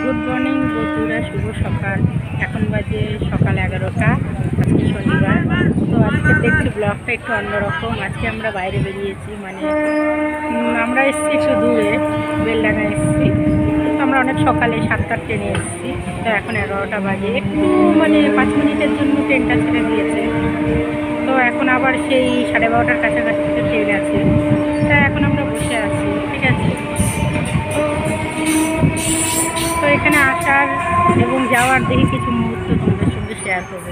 Good morning বন্ধুরা, শুভ সকাল। এখন বাজে সকাল 11টা। আজকে শনিবার। তো আজকে দেখছি ব্লগটা একটু অন্যরকম। আজকে আমরা বাইরে বেরিয়েছি, মানে আমরা এসেছি একটু দূরে, বেলডাঙা এসেছি। তো আমরা অনেক সকালে 7টার ট্রেনে এসেছি। তো এখন 11টা বাজে, একটু মানে 5 মিনিটের জন্য ট্রেনটা ছেড়ে দিয়েছে। তো এখন আবার সেই 12:30টার কাছাকাছি ট্রেন আছে। তা এখন আমরা বসে আছি, ঠিক আছে। তো এখানে আসার এবং যাওয়ার দেখি কিছু মুহূর্ত তোমাদের সঙ্গে শেয়ার করবো।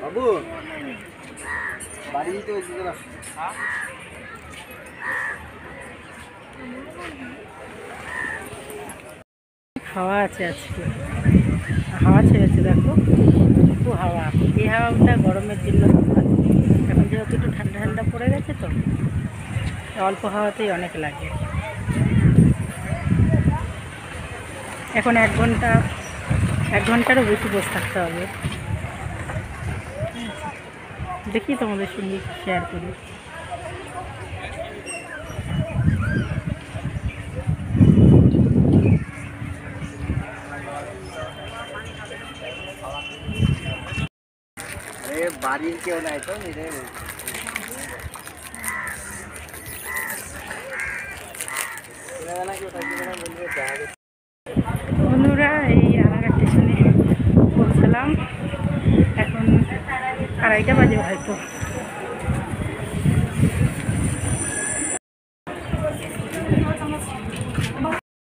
বাবু বাড়ি তো হাওয়া আছে, আজকে হাওয়া ছেড়েছে, দেখো খুব হাওয়া। এই হাওয়াটা গরমের জন্য খুব ভালো। এখন যেহেতু একটু ঠান্ডা ঠান্ডা পড়ে গেছে, তো অল্প হাওয়াতেই অনেক লাগে। এখন 1 ঘন্টারও বেশি বসে থাকতে হবে। দেখি তোমাদের সঙ্গে শেয়ার করি। বাড়ির কেউ নাই তো বন্ধুরা, এই রানাঘাট স্টেশনে পৌঁছলাম। এখন 2:30 বাজে হয়তো।